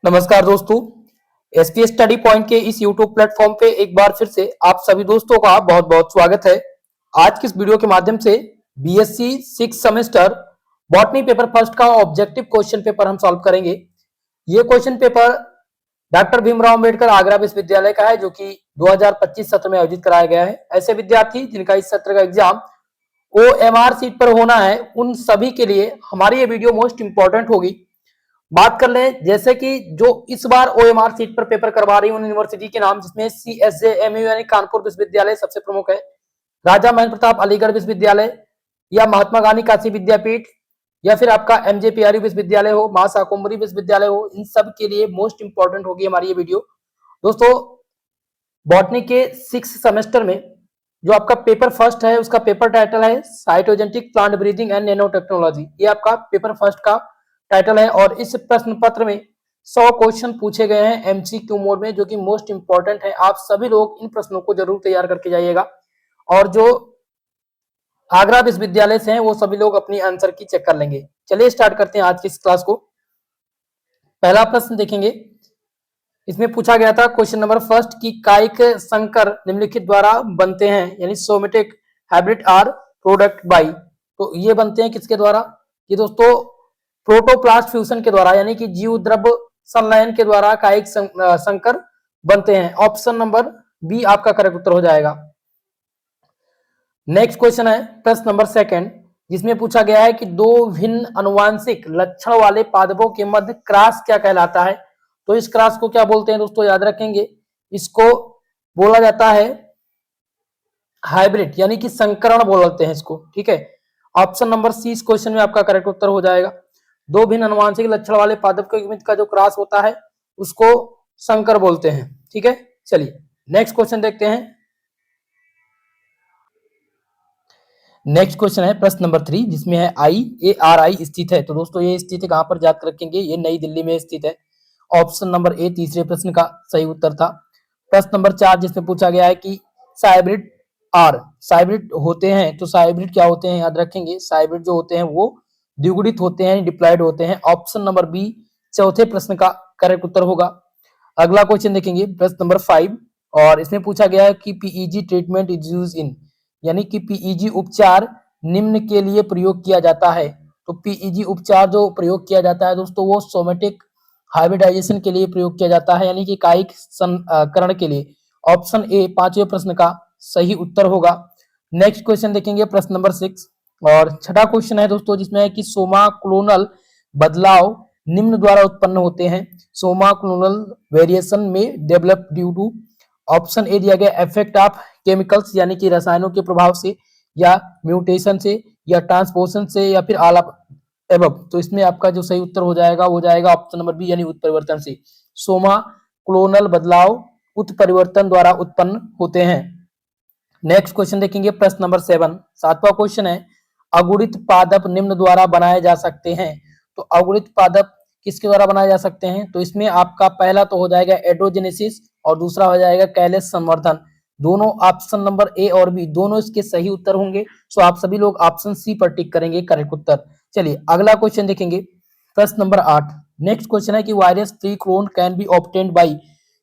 नमस्कार दोस्तों, SPS study point के इस यूट्यूब प्लेटफॉर्म पे एक बार फिर से आप सभी दोस्तों का बहुत बहुत स्वागत है। आज की इस वीडियो के माध्यम से BSc 6 semester botany paper first का ऑब्जेक्टिव क्वेश्चन पेपर हम सॉल्व करेंगे। ये question paper doctor Bhimrao Ambedkar Agra विश्वविद्यालय का है, जो कि 2025 सत्र में आयोजित कराया गया है। ऐसे विद्यार्थी जिनका इस सत्र का एग्जाम ओएमआर सीट पर होना है, उन सभी के लिए हमारी ये वीडियो मोस्ट इंपॉर्टेंट होगी। बात कर लें जैसे कि जो इस बार ओएमआर सीट पर पेपर करवा रही है उन यूनिवर्सिटी के नाम, जिसमें सीएसजेएमयू यानी कानपुर विश्वविद्यालय सबसे प्रमुख है, राजा महेंद्र प्रताप अलीगढ़ विश्वविद्यालय या महात्मा गांधी काशी विद्यापीठ या फिर आपका एमजेपीआरयू विश्वविद्यालय हो, मां शाकुंभरी विश्वविद्यालय हो, इन सब के लिए मोस्ट इंपॉर्टेंट होगी हमारी ये वीडियो। दोस्तों, बॉटनी के 6 सेमेस्टर में जो आपका पेपर फर्स्ट है उसका पेपर टाइटल है cytogenetic plant breathing and nano technology. ये आपका पेपर फर्स्ट का टाइटल है और इस प्रश्न पत्र में 100 क्वेश्चन पूछे गए हैं एमसीक्यू मोड में, जो कि मोस्ट इंपॉर्टेंट है। आप सभी लोग इन प्रश्नों को जरूर तैयार करके जाइएगा और जो आगरा विश्वविद्यालय से हैं वो सभी लोग अपनी आंसर की चेक कर लेंगे। चलिए स्टार्ट करते हैं आज की इस क्लास को। पहला प्रश्न देखेंगे, इसमें पूछा गया था क्वेश्चन नंबर फर्स्ट की कायिक संकर निम्नलिखित द्वारा बनते हैं, यानी somatic hybrid are product by. तो ये बनते हैं किसके द्वारा? ये दोस्तों प्रोटोप्लास्ट फ्यूजन के द्वारा, यानी कि जीव द्रव्य संलयन के द्वारा कायिक संकर बनते हैं। ऑप्शन नंबर बी आपका करेक्ट उत्तर हो जाएगा। नेक्स्ट क्वेश्चन है प्रश्न नंबर सेकंड, जिसमें पूछा गया है कि दो भिन्न अनुवांशिक लक्षण वाले पादपों के मध्य क्रॉस क्या कहलाता है? तो इस क्रॉस को क्या बोलते हैं दोस्तों? याद रखेंगे, इसको बोला जाता है हाइब्रिड, यानी कि संकरण बोलते हैं इसको। ठीक है, ऑप्शन नंबर सी इस क्वेश्चन में आपका करेक्ट उत्तर हो जाएगा। दो भिन्न अनुवांशिक लक्षण वाले पादप के मध्य का जो क्रॉस होता है उसको संकर बोलते हैं। ठीक है, चलिए नेक्स्ट क्वेश्चन देखते हैं। नेक्स्ट क्वेश्चन है प्रश्न नंबर 3, जिसमें है IARI स्थित है। तो दोस्तों ये स्थित कहां पर याद रखेंगे? ये नई दिल्ली में स्थित है। ऑप्शन नंबर ए तीसरे प्रश्न का सही उत्तर था। प्रश्न नंबर 4, जिसमें पूछा गया है कि साइब्रिड साइब्रिड होते हैं, तो साइब्रिड क्या होते हैं? याद रखेंगे, साइब्रिड जो होते हैं वो द्विगुणित होते हैं, डिप्लॉयड होते हैं। ऑप्शन नंबर बी चौथे प्रश्न का करेक्ट उत्तर होगा। अगला क्वेश्चन देखेंगे प्रश्न नंबर 5, और इसमें पूछा गया है कि PEG treatment is use in, यानी कि पीईजी उपचार निम्न के लिए प्रयोग किया जाता है। तो पीईजी उपचार जो प्रयोग किया जाता है दोस्तों वो सोमेटिक हाइब्रिडाइजेशन के लिए प्रयोग किया जाता है, यानी कि कायिक संकरण के लिए। ऑप्शन ए पांचवें प्रश्न का सही उत्तर होगा। नेक्स्ट क्वेश्चन देखेंगे प्रश्न नंबर 6, और छठा क्वेश्चन है दोस्तों, जिसमें है कि सोमा क्लोनल बदलाव निम्न द्वारा उत्पन्न होते हैं। सोमा क्लोनल वेरिएशन में develop due to, option A दिया गया इफेक्ट ऑफ केमिकल्स, यानी कि रसायनों के प्रभाव से, या म्यूटेशन से, या ट्रांसपोर्शन से, या फिर ऑल ऑफ एबव। तो इसमें आपका जो सही उत्तर हो जाएगा वो हो जाएगा ऑप्शन नंबर बी, यानी उत्परिवर्तन से। सोमा क्लोनल बदलाव उत्परिवर्तन द्वारा उत्पन्न होते हैं। नेक्स्ट क्वेश्चन देखेंगे प्रश्न नंबर 7, सातवां क्वेश्चन है अगुणित पादप निम्न द्वारा बनाए जा सकते हैं। तो अगुणित पादप किसके द्वारा बनाए जा सकते हैं? तो इसमें आपका पहला तो हो जाएगा एड्रोजेनेसिस और दूसरा हो जाएगा कैलेस संवर्धन। दोनों ऑप्शन नंबर ए और बी दोनों इसके सही उत्तर होंगे। सो आप सभी लोग ऑप्शन सी पर टिक करेंगे करेक्ट उत्तर। चलिए अगला क्वेश्चन देखेंगे प्रश्न नंबर 8। नेक्स्ट क्वेश्चन है कि virus free clone can be obtained by,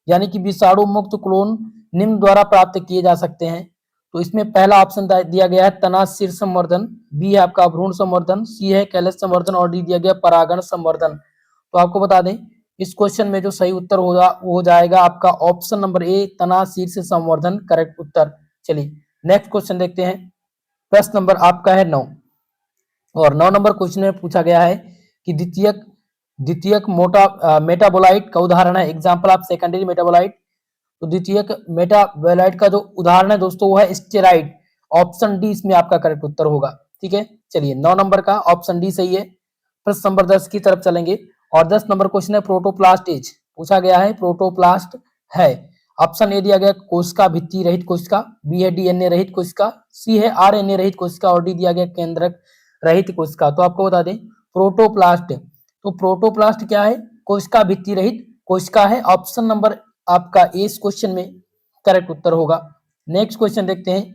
यानी कि विषाणु मुक्त क्लोन निम्न द्वारा प्राप्त किए जा सकते हैं। तो इसमें पहला ऑप्शन दिया गया है तना सिर संवर्धन, बी है आपका भ्रूण संवर्धन, सी है कैलस संवर्धन और डी दिया गया परागण संवर्धन। तो आपको बता दें इस क्वेश्चन में जो सही उत्तर होगा वो हो जाएगा आपका ऑप्शन नंबर ए तना शीर्ष संवर्धन करेक्ट उत्तर। चलिए नेक्स्ट क्वेश्चन देखते हैं। प्रश्न नंबर आपका है 9, और 9 नंबर क्वेश्चन में पूछा गया है कि द्वितीयक मेटाबोलाइट का उदाहरण है, एग्जाम्पल ऑफ सेकेंडरी मेटाबोलाइट। तो द्वितीयक मेटाबोलाइट का जो उदाहरण है दोस्तों वो है स्टेराइड। ऑप्शन डी इसमें आपका करेक्ट उत्तर होगा। ठीक है, चलिए 9 नंबर का ऑप्शन डी सही है। प्रश्न नंबर 10 की तरफ चलेंगे, और 10 नंबर क्वेश्चन है प्रोटोप्लास्ट एज पूछा गया है, प्रोटोप्लास्ट है। ऑप्शन ए दिया गया कोशिका भित्ति रहित कोशिका, बी है डीएनए रहित कोशिका, सी है आरएनए रहित कोशिका और डी दिया गया केंद्रक रहित कोशिका। तो आपको बता दें प्रोटोप्लास्ट, तो प्रोटोप्लास्ट क्या है? कोशिका भित्ति रहित कोशिका है। ऑप्शन नंबर आपका ए इस क्वेश्चन में करेक्ट उत्तर होगा। नेक्स्ट क्वेश्चन देखते हैं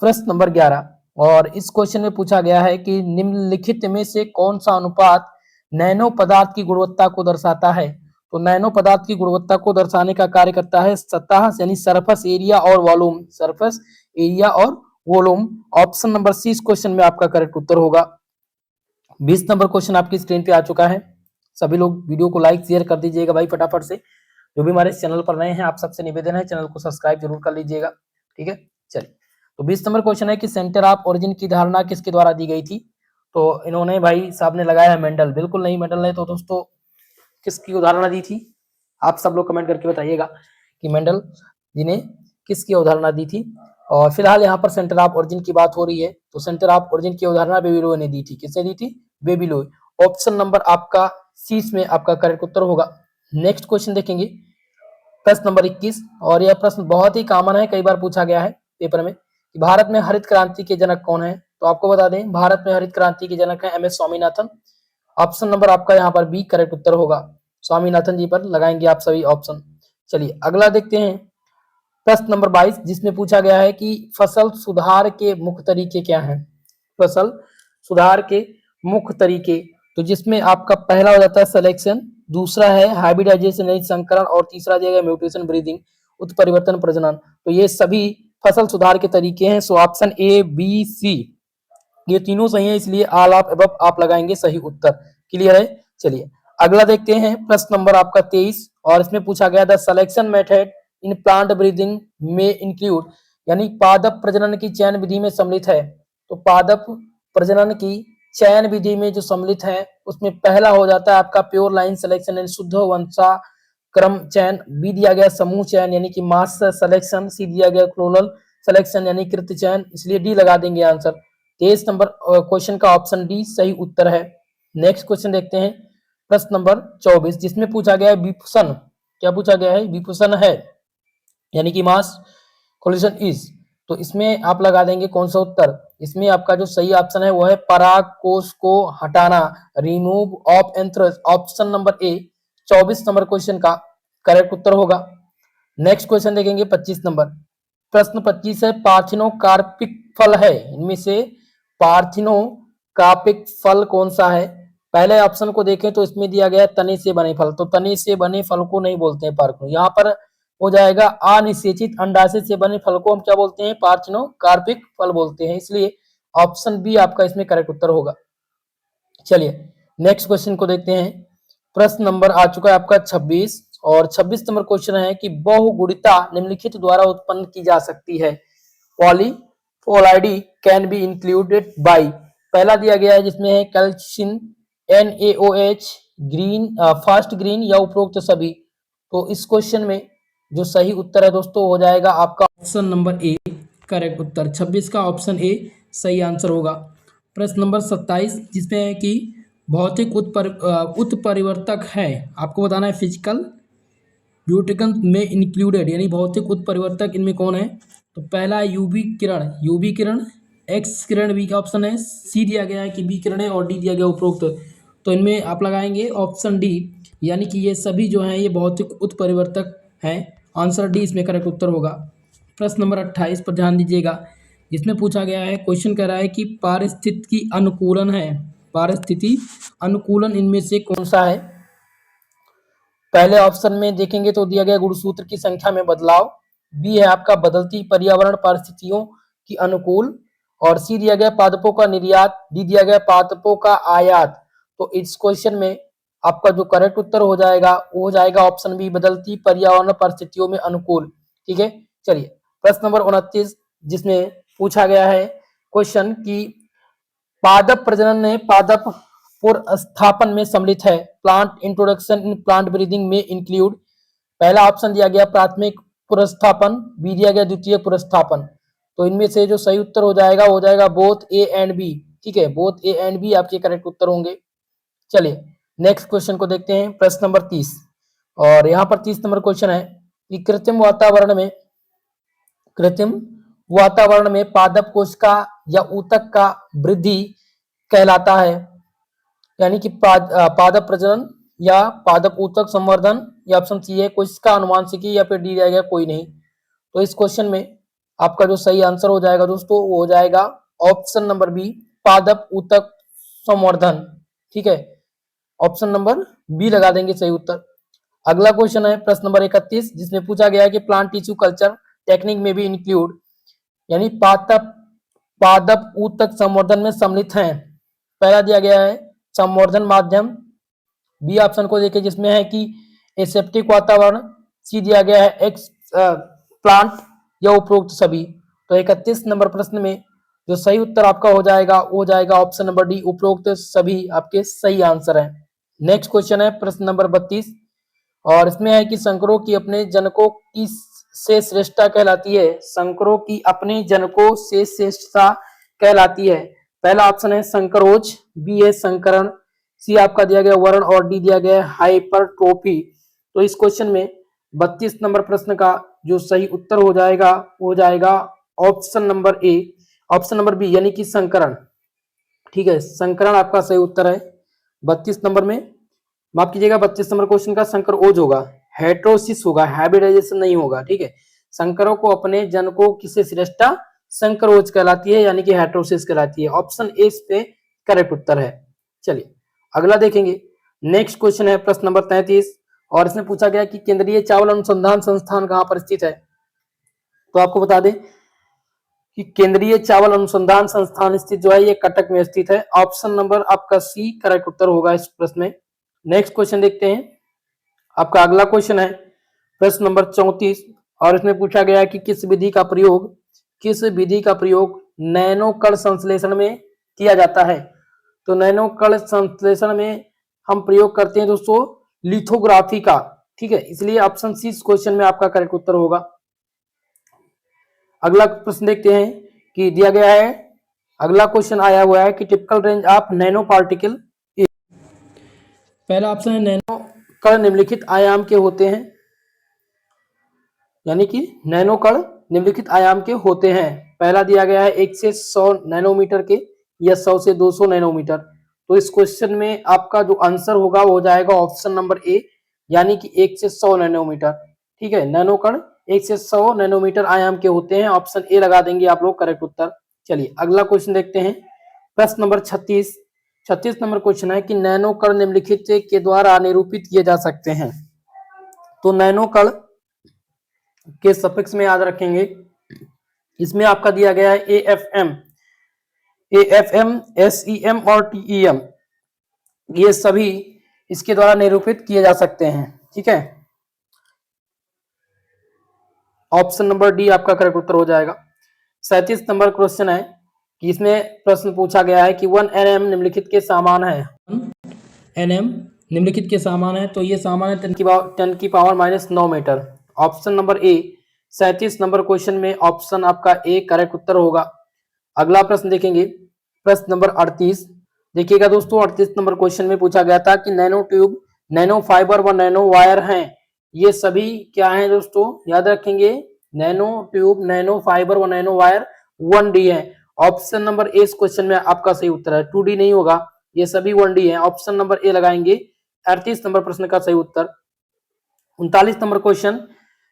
प्रश्न नंबर 11, और इस क्वेश्चन में पूछा गया है कि निम्नलिखित में से कौन सा अनुपात नैनो पदार्थ की गुणवत्ता को दर्शाता है? तो नैनो पदार्थ की गुणवत्ता को दर्शाने का कार्य करता है सतह यानी सरफेस एरिया और वॉल्यूम, सरफेस एरिया और वॉल्यूम। ऑप्शन नंबर सी इस क्वेश्चन में आपका करेक्ट उत्तर होगा। 20 नंबर क्वेश्चन आपकी स्क्रीन पे आ चुका है। सभी लोग वीडियो को लाइक शेयर कर दीजिएगा भाई फटाफट से। जो भी हमारे चैनल पर नए हैं आप सबसे निवेदन है चैनल को सब्सक्राइब जरूर कर लीजिएगा, ठीक है। चलिए, तो 20 नंबर क्वेश्चन है कि सेंटर ऑफ ओरिजिन की धारणा किसके द्वारा दी गई थी। तो इन्होंने भाई साहब ने लगाया है मेंडल, बिल्कुल नहीं मेंडल नहीं, तो दोस्तों किसकी उदाहरण दी थी आप सब लोग कमेंट करके बताइएगा कि मेंडल जी ने किसकी अवधारणा दी थी। और फिलहाल यहाँ पर सेंटर ऑफ ओरिजिन की बात हो रही है, तो सेंटर ऑफ ओरिजिन की अवधारणा बेबीलोय ने दी थी। किसने दी थी? बेबीलोय। ऑप्शन नंबर आपका सी में आपका करेक्ट उत्तर होगा। नेक्स्ट क्वेश्चन देखेंगे, प्रश्न नंबर 21, और यह प्रश्न बहुत ही कॉमन है, कई बार पूछा गया है पेपर में कि भारत में हरित क्रांति के जनक कौन है। तो आपको बता दें भारत में हरित क्रांति के जनक है एम.एस. स्वामीनाथन। ऑप्शन नंबर आपका यहाँ पर बी करेक्ट उत्तर होगा। स्वामीनाथन जी पर लगाएंगे आप सभी ऑप्शन। चलिए अगला देखते हैं, प्रश्न नंबर 22 जिसमें पूछा गया है कि फसल सुधार के मुख्य तरीके क्या हैं। फसल सुधार के मुख्य तरीके, तो जिसमें आपका पहला हो जाता है सिलेक्शन, दूसरा है हाइब्रिडाइजेशन यानी संकरण, और तीसरा जाएगा म्यूटेशन ब्रीडिंग उत्परिवर्तन प्रजनन। तो ये सभी फसल सुधार के तरीके हैं। So option A B C ये तीनों सही है, इसलिए ऑल ऑफ अबव आप लगाएंगे सही उत्तर। क्लियर है। चलिए अगला देखते हैं, प्रश्न नंबर आपका 23, और इसमें पूछा गया the selection method in plant breeding में इंक्लूड, यानी पादप प्रजनन की चयन विधि में सम्मिलित है। तो पादप प्रजनन की चयन विधि में जो सम्मिलित है उसमें पहला हो जाता है आपका प्योर लाइन सिलेक्शन यानी शुद्ध वंशा क्रम चयन, बी दिया गया समूह चयन यानी कि मास सिलेक्शन, सी दिया गया क्लोनल सिलेक्शन यानी कृत चयन, इसलिए डी लगा देंगे आंसर। 23 नंबर क्वेश्चन का ऑप्शन डी सही उत्तर है। नेक्स्ट क्वेश्चन देखते हैं, प्रश्न नंबर 24 जिसमें पूछा गया है विपुसन, क्या पूछा गया है? विपुसन है यानी कि मास कोलिशन इज, तो इसमें आप लगा देंगे कौन सा उत्तर। इसमें आपका जो सही ऑप्शन है वो है पराग कोष को हटाना, remove of anthers. Option number A 24 number question का करेक्ट उत्तर होगा। नेक्स्ट क्वेश्चन देखेंगे 25 नंबर, प्रश्न 25 है पार्थिनोकार्पिक फल है, इनमें से पार्थिनोकार्पिक फल कौन सा है। पहले ऑप्शन को देखें तो इसमें दिया गया तने से बने फल, तो तने से बने फल को नहीं बोलते हैं पार्थिनो, यहाँ पर हो जाएगा अनिषेचित अंडाशय से बने फल को हम क्या बोलते हैं? पार्थिनोकार्पिक फल बोलते हैं, इसलिए ऑप्शन बी आपका इसमें करेक्ट उत्तर होगा। चलिए नेक्स्ट क्वेश्चन को देखते हैं, प्रश्न नंबर आ चुका है आपका 26, और 26 नंबर क्वेश्चन है कि बहुगुणिता निम्नलिखित द्वारा उत्पन्न की जा सकती है। पॉलीफोलाइडी कैन बी इंक्लूडेड बाय, पहला दिया गया है जिसमें है calcium, NaOH, green fast green या उपरोक्त सभी। तो इस क्वेश्चन में जो सही उत्तर है दोस्तों हो जाएगा आपका ऑप्शन नंबर ए करेक्ट उत्तर। 26 का ऑप्शन ए सही आंसर होगा। प्रश्न नंबर 27 जिसमें है कि भौतिक उत्परिवर्तक है, आपको बताना है फिजिकल ब्यूटिकन में इंक्लूडेड यानी भौतिक उत्परिवर्तक इनमें कौन है। तो पहला है यूवी किरण, एक्स किरण बी का ऑप्शन है, सी दिया गया है कि बी किरण है, और डी दिया गया उपरोक्त। तो इनमें आप लगाएंगे ऑप्शन डी, यानी कि ये सभी जो हैं ये भौतिक उत्परिवर्तक हैं। आंसर डी इसमें करेक्ट उत्तर होगा। प्रश्न नंबर 28 पर ध्यान दीजिएगा, जिसमें पूछा गया है, क्वेश्चन कह रहा है कि पारिस्थितिकी अनुकूलन है, पारिस्थिति अनुकूलन इनमें से कौन सा है। पहले ऑप्शन में देखेंगे तो दिया गया गुणसूत्र की संख्या में बदलाव, बी है आपका बदलती पर्यावरण परिस्थितियों की अनुकूल, और सी दिया गया पादपों का निर्यात, डी दिया गया पादपों का आयात। तो इस क्वेश्चन में आपका जो करेक्ट उत्तर हो जाएगा वो हो जाएगा ऑप्शन बी बदलती पर्यावरण परिस्थितियों में अनुकूल। ठीक है। चलिए प्रश्न नंबर 29 जिसमें पूछा गया है क्वेश्चन की पादप प्रजनन ने पादप पुनर्स्थापन में सम्मिलित है, plant introduction in plant breeding में इंक्लूड। पहला ऑप्शन दिया गया प्राथमिक पुनर्स्थापन, बी दिया गया द्वितीय पुनर्स्थापन। तो इनमें से जो सही उत्तर हो जाएगा वो हो जाएगा बोथ ए एंड बी। ठीक है, बोथ ए एंड बी आपके करेक्ट उत्तर होंगे। चलिए नेक्स्ट क्वेश्चन को देखते हैं, प्रश्न नंबर 30, और यहाँ पर 30 नंबर क्वेश्चन है कि कृत्रिम वातावरण में पादप कोशिका या ऊतक का वृद्धि कहलाता है, यानी कि पादप प्रजनन या पादप ऊतक संवर्धन, या ऑप्शन सी है कोशिका अनुवांशिकी, या फिर डी दिया गया कोई नहीं। तो इस क्वेश्चन में आपका जो सही आंसर हो जाएगा दोस्तों वो हो जाएगा ऑप्शन नंबर बी पादप ऊतक संवर्धन। ठीक है, ऑप्शन नंबर बी लगा देंगे सही उत्तर। अगला क्वेश्चन है प्रश्न नंबर 31, जिसमें पूछा गया है कि प्लांट टिश्यू कल्चर टेक्निक में भी इंक्लूड, यानी पादप ऊतक संवर्धन में सम्मिलित हैं। पहला दिया गया है संवर्धन माध्यम, बी ऑप्शन को देखिए जिसमें है कि एसेप्टिक वातावरण, सी दिया गया है एक्स प्लांट या उपरोक्त सभी। तो 31 नंबर प्रश्न में जो सही उत्तर आपका हो जाएगा वो हो जाएगा ऑप्शन नंबर डी, उपरोक्त सभी आपके सही आंसर हैं। नेक्स्ट क्वेश्चन है प्रश्न नंबर 32, और इसमें है कि संकरों की अपने जनकों की से श्रेष्ठता कहलाती है। संकरों की अपने जनकों से श्रेष्ठता कहलाती है। पहला ऑप्शन है संकरोच, बी है संकरण, सी आपका दिया गया वर्ण और डी दिया गया हाइपरट्रोफी। तो इस क्वेश्चन में 32 नंबर प्रश्न का जो सही उत्तर हो जाएगा वो हो जाएगा option number A, option number B यानी कि संकरण। ठीक है, संकरण आपका सही उत्तर है 32 नंबर में। माफ कीजिएगा, 32 नंबर क्वेश्चन का संकरोज होगा, हेट्रोसिस होगा, हाइब्रिडाइजेशन नहीं होगा। ठीक है, संकरों को अपने जनकों किसे श्रेष्ठता संकरोज कहलाती है यानी कि हेट्रोसिस कहलाती है। ऑप्शन ए इस पे करेक्ट उत्तर है। चलिए अगला देखेंगे। नेक्स्ट क्वेश्चन है प्रश्न नंबर 33, और इसमें पूछा गया कि केंद्रीय चावल अनुसंधान संस्थान कहां पर स्थित है। तो आपको बता दें कि केंद्रीय चावल अनुसंधान संस्थान स्थित जो है ये कटक में स्थित है। ऑप्शन नंबर आपका सी करेक्ट उत्तर होगा इस प्रश्न में। नेक्स्ट क्वेश्चन देखते हैं। आपका अगला क्वेश्चन है प्रश्न नंबर 34, और इसमें पूछा गया है कि किस विधि का प्रयोग नैनो कण संश्लेषण में किया जाता है। तो नैनो कण संश्लेषण में हम प्रयोग करते हैं दोस्तों लिथोग्राफी का। ठीक है, इसलिए ऑप्शन सी इस क्वेश्चन में आपका करेक्ट उत्तर होगा। अगला प्रश्न देखते हैं कि दिया गया है, अगला क्वेश्चन आया हुआ है कि typical range of nano particle. पहला ऑप्शन है नैनो कण निम्नलिखित आयाम के होते हैं, यानी कि नैनो कण निम्नलिखित आयाम के होते हैं। पहला दिया गया है 1 से 100 नैनोमीटर के या 100 से 200 नैनोमीटर। तो इस क्वेश्चन में आपका जो आंसर होगा वो हो जाएगा ऑप्शन नंबर ए, यानी कि 1 से 100 नैनोमीटर। ठीक है, नैनो कण 1 से 100 नैनोमीटर आयाम के होते हैं। ऑप्शन ए लगा देंगे आप लोग करेक्ट उत्तर। चलिए अगला क्वेश्चन देखते हैं प्रश्न नंबर 36 नंबर क्वेश्चन है कि नैनो कण निम्नलिखित के द्वारा निरूपित किए जा सकते हैं। तो नैनो कण के सफिक्स में याद रखेंगे, इसमें आपका दिया गया है एएफएम, एसईएम और टीईएम, ये सभी इसके द्वारा निरूपित किए जा सकते हैं। ठीक है, ऑप्शन नंबर डी आपका करेक्ट उत्तर हो जाएगा। 37 नंबर क्वेश्चन है कि इसमें प्रश्न पूछा गया है कि 1 nm निम्नलिखित के समान है। 1 nm निम्नलिखित के समान है, तो ये समान है 10 की power -9 metre. Option number A 37 number question में ऑप्शन आपका ए करेक्ट उत्तर होगा। अगला प्रश्न देखेंगे प्रश्न नंबर 38। देखिएगा दोस्तों, 38 नंबर क्वेश्चन में पूछा गया था कि नैनो ट्यूब, नैनो फाइबर व नैनो वायर हैं, ये सभी क्या हैं दोस्तों, याद रखेंगे नैनो ट्यूब, नैनो फाइबर व नैनो वायर 1D है। ऑप्शन नंबर ए इस क्वेश्चन में आपका सही उत्तर है, 2D नहीं होगा, ये सभी 1D है। ऑप्शन नंबर ए लगाएंगे 38 नंबर प्रश्न का सही उत्तर। 39 नंबर क्वेश्चन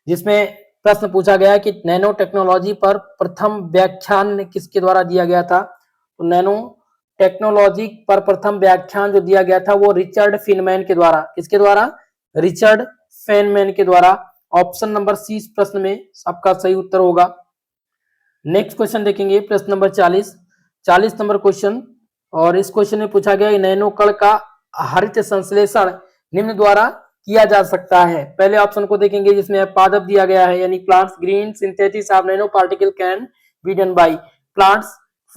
जिसमें प्रश्न पूछा गया कि नैनो टेक्नोलॉजी पर प्रथम व्याख्यान किसके द्वारा दिया गया था। तो नैनो टेक्नोलॉजी पर प्रथम व्याख्यान जो दिया गया था वो रिचर्ड फेनमैन के द्वारा, किसके द्वारा, रिचर्ड फेनमैन के द्वारा। ऑप्शन नंबर सी इस प्रश्न में आपका सही उत्तर होगा। नेक्स्ट क्वेश्चन देखेंगे प्रश्न नंबर 40 नंबर क्वेश्चन, और इस क्वेश्चन में पूछा गया नैनो कण का हरित संश्लेषण निम्न द्वारा किया जा सकता है। पहले ऑप्शन को देखेंगे जिसमें पादप दिया गया है, यानी plants, green synthesis of nano particle can be done by plants,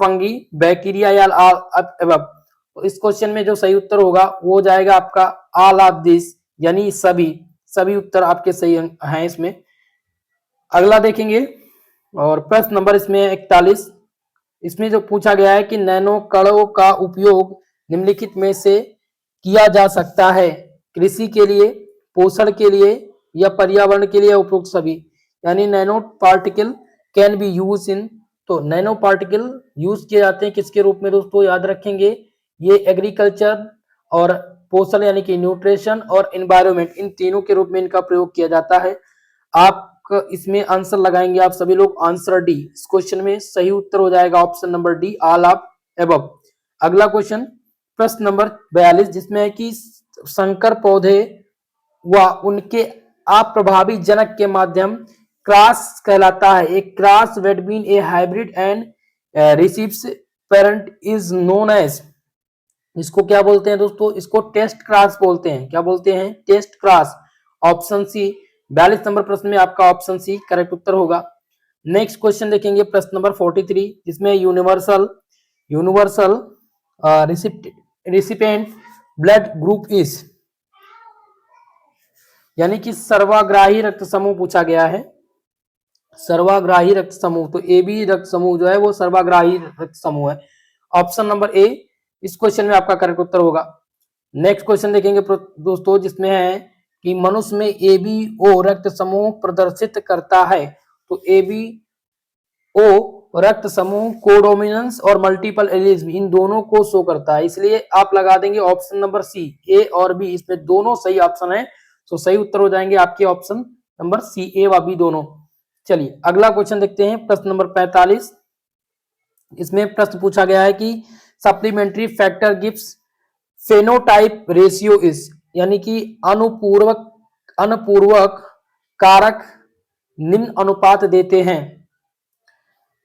fungi, bacteria या अबव। इस क्वेश्चन में जो सही उत्तर होगा वो हो जाएगा आपका ऑल ऑफ दिस, यानी सभी उत्तर आपके सही हैं इसमें। अगला देखेंगे, और प्रश्न नंबर इसमें 41, इसमें जो पूछा गया है कि नैनो कणों का उपयोग निम्नलिखित में से किया जा सकता है, कृषि के लिए, पोषण के लिए या पर्यावरण के लिए, उपरोक्त सभी। यानी nano particle can be use in, तो नैनो पार्टिकल यूज किए जाते हैं किसके रूप में दोस्तों, याद रखेंगे ये एग्रीकल्चर और पोषण यानी कि न्यूट्रिशन और एनवायरनमेंट, इन तीनों के रूप में इनका प्रयोग किया जाता है। आप इसमें आंसर लगाएंगे आप सभी लोग आंसर डी, इस क्वेश्चन में सही उत्तर हो जाएगा option number D, all of above. अगला क्वेश्चन प्रश्न नंबर 42 जिसमें है कि संकर पौधे व उनके अप्रभावी जनक के माध्यम क्रॉस कहलाता है। एक cross between a hybrid and recessive parent is known as, इसको क्या बोलते हैं दोस्तों? इसको टेस्ट क्रॉस बोलते हैं। क्या बोलते हैं? Test cross. ऑप्शन सी, 42 नंबर प्रश्न में आपका ऑप्शन सी करेक्ट उत्तर होगा। नेक्स्ट क्वेश्चन देखेंगे प्रश्न नंबर 43, जिसमें universal universal recipient blood group is, यानी कि सर्वग्राही रक्त समूह पूछा गया है। सर्वग्राही रक्त समूह, तो ए बी रक्त समूह जो है वो सर्वग्राही रक्त समूह है। ऑप्शन नंबर ए इस क्वेश्चन में आपका करेक्ट उत्तर होगा। नेक्स्ट क्वेश्चन देखेंगे दोस्तों, जिसमें है कि मनुष्य में ए बी ओ रक्त समूह प्रदर्शित करता है। तो ए बी ओ रक्त समूह कोडोमिनेंस और मल्टीपल एलीज इन दोनों को शो करता है, इसलिए आप लगा देंगे ऑप्शन नंबर सी, ए और बी इसमें दोनों सही ऑप्शन है। तो सही उत्तर हो जाएंगे आपके ऑप्शन नंबर सी, ए व बी दोनों। चलिए अगला क्वेश्चन देखते हैं, प्रश्न नंबर 45। इसमें प्रश्न पूछा गया है कि supplementary factor gives phenotype ratio is, यानी कि अनुपूर्वक कारक निम्न अनुपात देते हैं।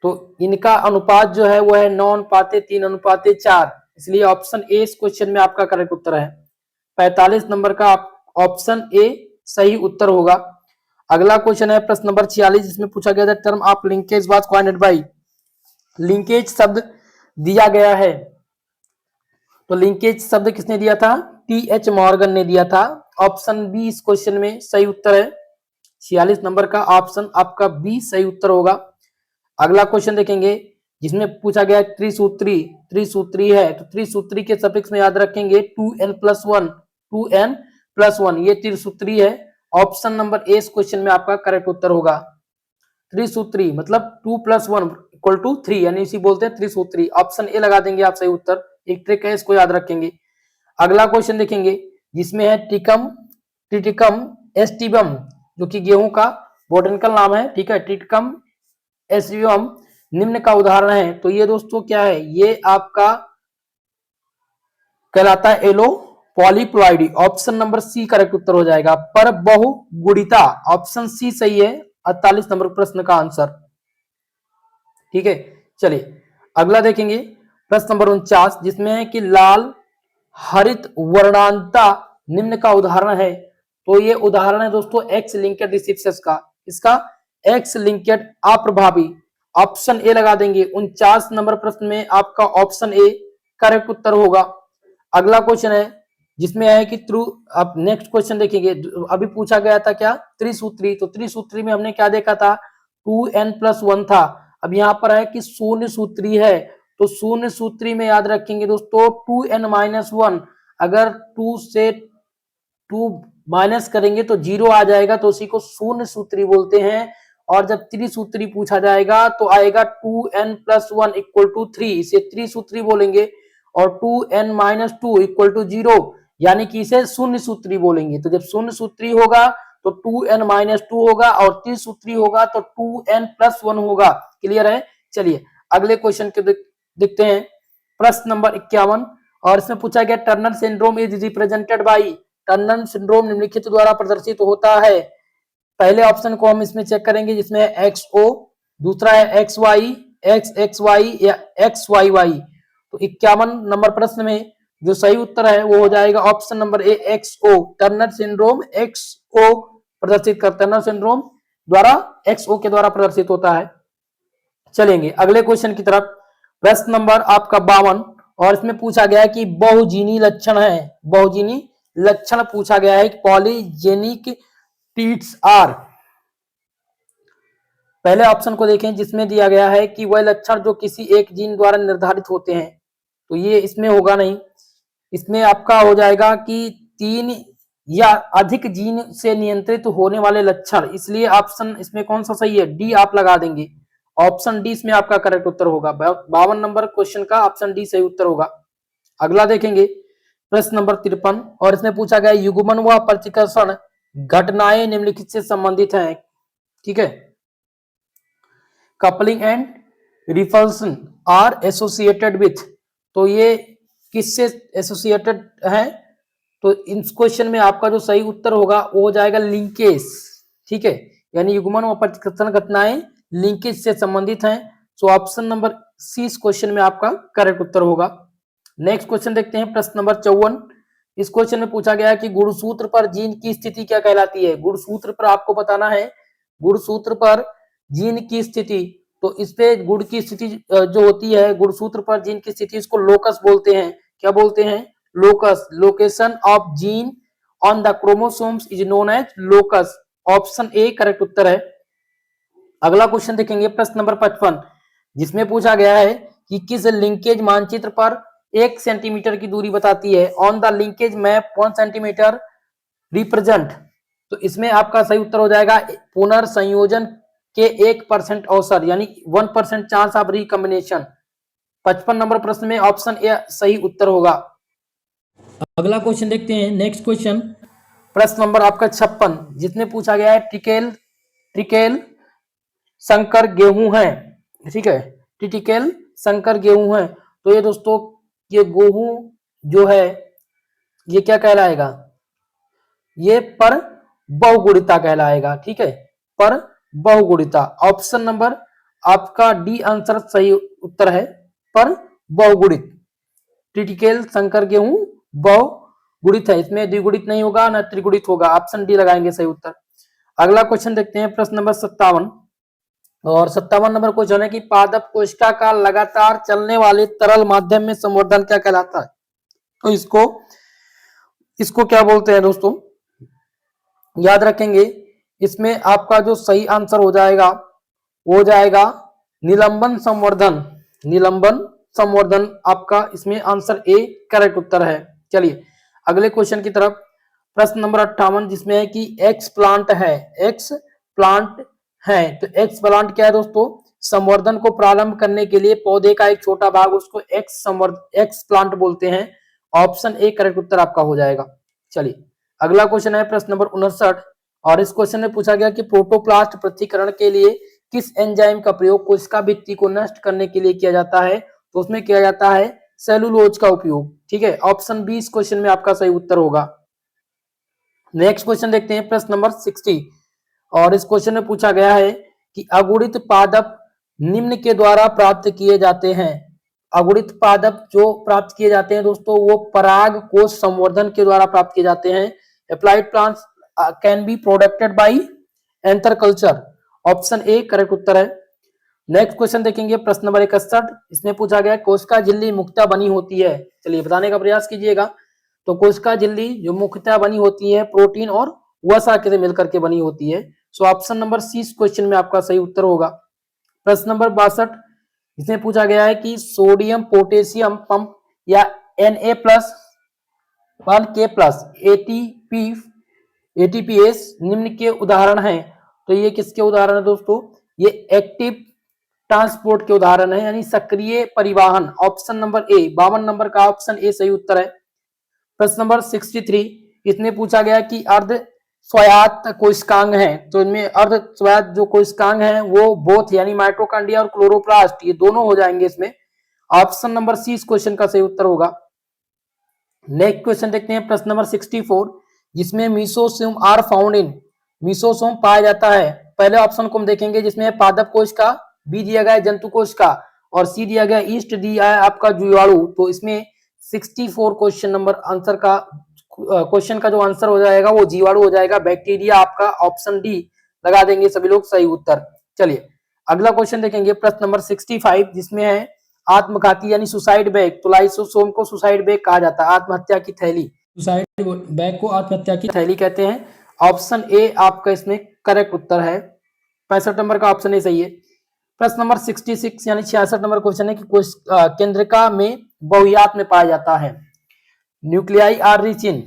तो इनका अनुपात जो है वो है 9:3:4, इसलिए ऑप्शन ए इस क्वेश्चन में आपका करेक्ट उत्तर है। 45 नंबर का ऑप्शन ए सही उत्तर होगा। अगला क्वेश्चन है प्रश्न नंबर 46, जिसमें पूछा गया था term of linkage was coined bye, linkage शब्द दिया गया है। तो लिंकेज शब्द किसने दिया था? टी एच मॉर्गन ने दिया था। ऑप्शन बी इस क्वेश्चन में सही उत्तर है। 46 नंबर का ऑप्शन आपका बी सही उत्तर होगा। अगला क्वेश्चन देखेंगे, जिसमें पूछा गया त्रिसूत्री, त्रिसूत्री है तो त्रिसूत्री के सफिक्स में याद रखेंगे 2n+1, 2n+1 ये त्रिसूत्री है। ऑप्शन नंबर ए इस क्वेश्चन में आपका करेक्ट उत्तर होगा। त्रिसूत्री मतलब 2+1=3, यानी इसी बोलते हैं त्रिसूत्री। ऑप्शन ए लगा देंगे आप सही उत्तर। एक ट्रिक है, इसको याद रखेंगे। अगला क्वेश्चन देखेंगे, जिसमें है टिकम टिटिकम एस्टिबम, जो कि गेहूं का बोटेनिकल नाम है, ठीक है। टिटिकम एस्टिबम निम्न का उदाहरण है। तो ये दोस्तों क्या है? ये आपका कहलाता है allopolyploidy. Option number C correct उत्तर हो जाएगा। पर बहुगुणिता, ऑप्शन सी सही है 48 नंबर प्रश्न का आंसर, ठीक है। चलिए अगला देखेंगे प्रश्न नंबर 49, जिसमें है कि लाल हरित वर्णांता निम्न का उदाहरण है। तो ये उदाहरण है दोस्तों एक्स लिंकेड रिसेप्शंस का। इसका एक्स लिंकेड अप्रभावी, ऑप्शन ए लगा देंगे। 49 नंबर प्रश्न में आपका ऑप्शन ए करेक्ट उत्तर होगा। अगला क्वेश्चन है, जिसमें है कि अब नेक्स्ट क्वेश्चन देखेंगे। अभी पूछा गया था क्या? त्रिसूत्री। तो त्रिसूत्री में हमने क्या देखा था? 2n+1 था। अब यहाँ पर है कि शून्य सूत्री है। तो शून्य सूत्री में याद रखेंगे दोस्तों 2n-1, अगर 2 से 2 माइनस करेंगे तो 0 आ जाएगा, तो उसी को शून्य सूत्री बोलते हैं। और जब त्रिसूत्री पूछा जाएगा तो आएगा 2n+1=3, इसे त्रिसूत्री बोलेंगे। और 2n-2=0, यानी कि इसे शून्य सूत्री बोलेंगे। तो जब शून्य सूत्री होगा तो 2n-2 होगा, और त्रिसूत्री होगा तो 2n+1 होगा। क्लियर है? चलिए अगले क्वेश्चन के देखते हैं, प्रश्न नंबर 51। और इसमें पूछा गया Turner syndrome is represented by, Turner syndrome निम्नलिखित द्वारा प्रदर्शित होता है। पहले ऑप्शन को हम इसमें चेक करेंगे, जिसमें है XO, दूसरा है XY, XXY या XYY। तो 51 नंबर प्रश्न में जो सही उत्तर है वो हो जाएगा ऑप्शन नंबर ए XO। टर्नर सिंड्रोम XO प्रदर्शित करता है, टर्नर सिंड्रोम द्वारा XO के द्वारा प्रदर्शित होता है। चलेंगे अगले क्वेश्चन की तरफ, प्रश्न नंबर आपका 52। और इसमें पूछा गया है कि बहुजीनी लक्षण है, बहुजीनी लक्षण पूछा गया है। पॉलीजेनिक ट्रीट्स आर, पहले ऑप्शन को देखें, जिसमें दिया गया है कि वह लक्षण जो किसी एक जीन द्वारा निर्धारित होते हैं। तो ये इसमें होगा नहीं, इसमें आपका हो जाएगा कि 3 या अधिक जीन से नियंत्रित होने वाले लक्षण, इसलिए ऑप्शन इसमें कौन सा सही है? डी आप लगा देंगे। ऑप्शन डी इसमें आपका करेक्ट उत्तर होगा। 52 नंबर क्वेश्चन का ऑप्शन डी सही उत्तर होगा। अगला देखेंगे प्रश्न नंबर 53। और इसमें पूछा गया युग्मन व प्रतिकर्षण घटनाएं निम्नलिखित से संबंधित हैं, ठीक है। Coupling and repulsion are associated with, तो ये किससे एसोसिएटेड है? तो इस क्वेश्चन में आपका जो सही उत्तर होगा वो हो जाएगा लिंकेज, ठीक है, यानी युग्मन व प्रतिकर्षण घटनाएं लिंकेज से संबंधित हैं। सो ऑप्शन नंबर सी इस क्वेश्चन में आपका करेक्ट उत्तर होगा। नेक्स्ट क्वेश्चन देखते हैं, प्रश्न नंबर 54। इस क्वेश्चन में पूछा गया है कि गुणसूत्र पर जीन की स्थिति क्या कहलाती है। गुणसूत्र पर आपको बताना है, गुणसूत्र पर जीन की स्थिति, तो इस पे गुण की स्थिति जो होती है गुणसूत्र पर जीन की स्थिति, इसको लोकस बोलते हैं। क्या बोलते हैं? Locus. Location of gene on the chromosomes is known as locus. Option A correct उत्तर है। अगला क्वेश्चन देखेंगे, प्रश्न नंबर 55, जिसमें पूछा गया है कि किस लिंकेज मानचित्र पर 1 सेंटीमीटर की दूरी बताती है। On the linkage map 1 centimetre represent, तो इसमें आपका सही उत्तर हो जाएगा पुनर्संयोजन के 1% अवसर, यानी 1% चांस ऑफ रिकॉम्बिनेशन। 55 नंबर प्रश्न में ऑप्शन ए सही उत्तर होगा। अगला क्वेश्चन देखते हैं, नेक्स्ट क्वेश्चन, प्रश्न नंबर आपका 56, जिसमें पूछा गया है ट्रिकेल संकर गेहूं है, ठीक है, ट्रिटिकेल संकर गेहूं है। तो ये दोस्तों ये गेहूं जो है ये क्या कहलाएगा? ये पर बहुगुणिता कहलाएगा, ठीक है, पर बहुगुणिता। ऑप्शन नंबर आपका डी आंसर सही उत्तर है, पर बहुगुणित। ट्रिटिकेल संकर गेहूं बहुगुणित है, इसमें द्विगुणित नहीं होगा ना त्रिगुणित होगा। ऑप्शन डी लगाएंगे सही उत्तर। अगला क्वेश्चन देखते हैं, प्रश्न नंबर 57, और 57 नंबर क्वेश्चन है कि पादप कोशिका का लगातार चलने वाले तरल माध्यम में संवर्धन क्या कहलाता है। तो इसको क्या बोलते हैं दोस्तों, याद रखेंगे। इसमें आपका जो सही आंसर हो जाएगा वो हो जाएगा निलंबन संवर्धन। निलंबन संवर्धन आपका इसमें आंसर ए करेक्ट उत्तर है। चलिए अगले क्वेश्चन की तरफ, प्रश्न नंबर 58, जिसमें है कि एक्स प्लांट है, एक्स प्लांट है। तो एक्स प्लांट क्या है दोस्तों? संवर्धन को प्रारंभ करने के लिए पौधे का एक छोटा भाग, उसको एक्स प्लांट बोलते हैं। ऑप्शन ए करेक्ट उत्तर आपका हो जाएगा। चलिए अगला क्वेश्चन है, प्रश्न नंबर 59, और इस क्वेश्चन में पूछा गया कि प्रोटोप्लास्ट पृथक्करण के लिए किस एंजाइम का प्रयोग कोशिका भित्ति को नष्ट करने के लिए किया जाता है। तो उसमें किया जाता है सेलुलोज का उपयोग, ठीक है। ऑप्शन बी इस क्वेश्चन में आपका सही उत्तर होगा। नेक्स्ट क्वेश्चन देखते हैं, प्रश्न नंबर 60, और इस क्वेश्चन में पूछा गया है कि अगुणित पादप निम्न के द्वारा प्राप्त किए जाते हैं। अगुणित पादप जो प्राप्त किए जाते हैं दोस्तों वो पराग कोश संवर्धन के द्वारा प्राप्त किए जाते हैं। Haploid plants can be producted by anther culture. Option A correct उत्तर है। नेक्स्ट क्वेश्चन देखेंगे, प्रश्न नंबर 61, इसमें पूछा गया कोशिका झिल्ली मुख्यतः बनी होती है। चलिए बताने का प्रयास कीजिएगा। तो कोशिका झिल्ली जो मुख्यतः बनी होती है प्रोटीन और वसा के मिलकर के बनी होती है। सो ऑप्शन नंबर सी इस क्वेश्चन में आपका सही उत्तर होगा। प्रश्न नंबर 62, इसमें पूछा गया है कि सोडियम पोटेशियम पंप या Na+1K+ एटीपीएस निम्न के उदाहरण हैं। तो ये किसके उदाहरण है दोस्तों? ये एक्टिव ट्रांसपोर्ट के उदाहरण है, यानी सक्रिय परिवहन। ऑप्शन नंबर ए 52 नंबर का ऑप्शन ए सही उत्तर है। प्रश्न नंबर 63, इसमें पूछा गया कि अर्ध स्वायत्त कोशिकांग है। तो इनमें अर्ध स्वायत्त जो कोशिकांग है वो बोथ, यानी माइटोकॉन्ड्रिया और क्लोरोप्लास्ट, ये दोनों हो जाएंगे इसमें। ऑप्शन नंबर सी इस क्वेश्चन का सही उत्तर होगा। नेक्स्ट क्वेश्चन देखते हैं, प्रश्न नंबर 64, जिसमें mesosome are found in, mesosome पाया जाता है। पहले ऑप्शन को हम देखेंगे, जिसमें पादप कोश का, बी दिया गया है जंतु कोश का, और सी दिया गया ईस्ट दिया है आपका जीवाणु। तो इसमें 64 क्वेश्चन नंबर आंसर का क्वेश्चन का जो आंसर हो जाएगा वो जीवाणु हो जाएगा, बैक्टीरिया आपका ऑप्शन डी लगा देंगे सभी लोग सही उत्तर। चलिए अगला क्वेश्चन देखेंगे, प्रश्न नंबर 65, जिसमें है आत्मघाती यानी सुसाइड बैग। तो लाइसोसोम को सुसाइड बैग कहा जाता है, आत्महत्या की थैली। सुसाइड बैग को आत्महत्या की थैली कहते हैं। ऑप्शन ए आपका इसमें करेक्ट उत्तर है। 65 नंबर का ऑप्शन ए सही है। प्रश्न नंबर 66 यानी 66 नंबर क्वेश्चन है कि केंद्रिका में बहुयात में पाया जाता है। न्यूक्लियाई आर रिच इन,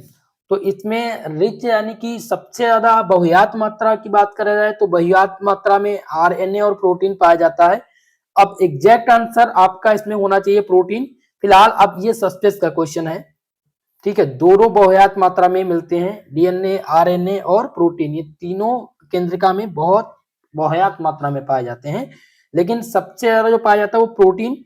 तो इसमें रिच यानी कि सबसे ज्यादा बहुयात मात्रा की बात करा जाए तो बहुयात मात्रा में आरएनए और प्रोटीन पाया जाता है। अब एग्जैक्ट आंसर आपका इसमें होना चाहिए प्रोटीन। फिलहाल अब ये सस्पेंस का क्वेश्चन है, ठीक है। दोनों बहुयात मात्रा में मिलते हैं, डीएनए, आरएनए और प्रोटीन, ये तीनों केंद्रिका में बहुत बहुयात मात्रा में पाए जाते हैं, लेकिन सबसे ज्यादा जो पाया जाता है वो प्रोटीन।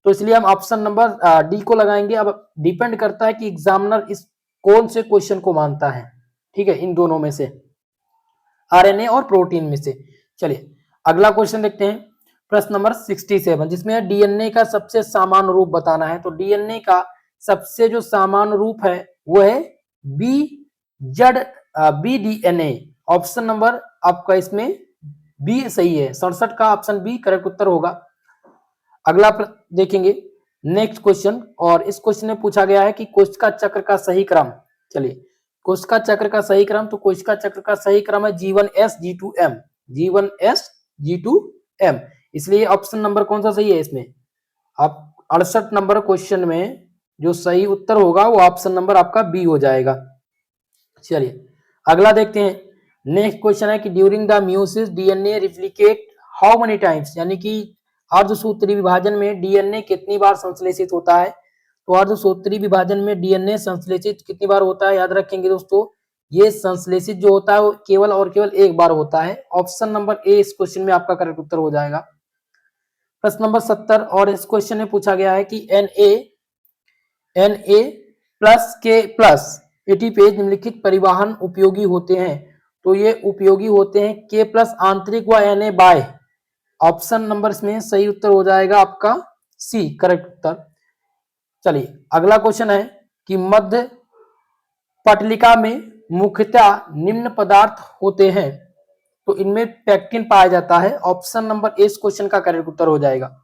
तो इसलिए हम ऑप्शन नंबर डी को लगाएंगे। अब डिपेंड करता है कि एग्जामिनर इस कौन से क्वेश्चन को मानता है? ठीक है, इन दोनों में से, आरएनए और प्रोटीन में से। चलिए अगला क्वेश्चन देखते हैं, प्रश्न नंबर 67, जिसमें डीएनए का सबसे सामान्य रूप बताना है। तो डीएनए का सबसे जो सामान्य रूप है वो है बी जड बी डीएनए। ऑप्शन नंबर आपका इसमें बी सही है, 67 का ऑप्शन बी करेक्ट उत्तर होगा। अगला देखेंगे नेक्स्ट क्वेश्चन, और इस क्वेश्चन में पूछा गया है कि कोशिका चक्र का सही क्रम। चलिए कोशिका चक्र का सही क्रम, तो कोशिका चक्र का सही क्रम है G1S G2M, G1S G2M। इसलिए ऑप्शन नंबर कौन सा सही है इसमें? आप 68 नंबर क्वेश्चन में जो सही उत्तर होगा वो ऑप्शन नंबर आपका बी हो जाएगा। चलिए अगला देखते हैं, नेक्स्ट क्वेश्चन है कि during the meiosis DNA replicate how many times, यानी कि अर्धसूत्री विभाजन में डीएनए कितनी बार संश्लेषित होता है? तो अर्धसूत्री विभाजन में डीएनए संश्लेषित कितनी बार होता है? याद रखेंगे दोस्तों, ये संश्लेषित जो होता है वो केवल और केवल एक बार होता है। ऑप्शन नंबर ए इस क्वेश्चन में आपका करेक्ट उत्तर हो जाएगा। प्रश्न नंबर 70, और इस क्वेश्चन में पूछा गया है कि Na प्लस के प्लस एटीपेज निम्नलिखित परिवहन उपयोगी होते हैं। तो ये उपयोगी होते हैं के प्लस आंतरिक व Na बाय। ऑप्शन नंबर इसमें सही उत्तर हो जाएगा आपका सी करेक्ट उत्तर। चलिए अगला क्वेश्चन है कि मध्य पटलिका में मुख्यतः निम्न पदार्थ होते हैं, तो इनमें पैक्टिन पाया जाता है। ऑप्शन नंबर ए इस क्वेश्चन का करेक्ट उत्तर हो जाएगा।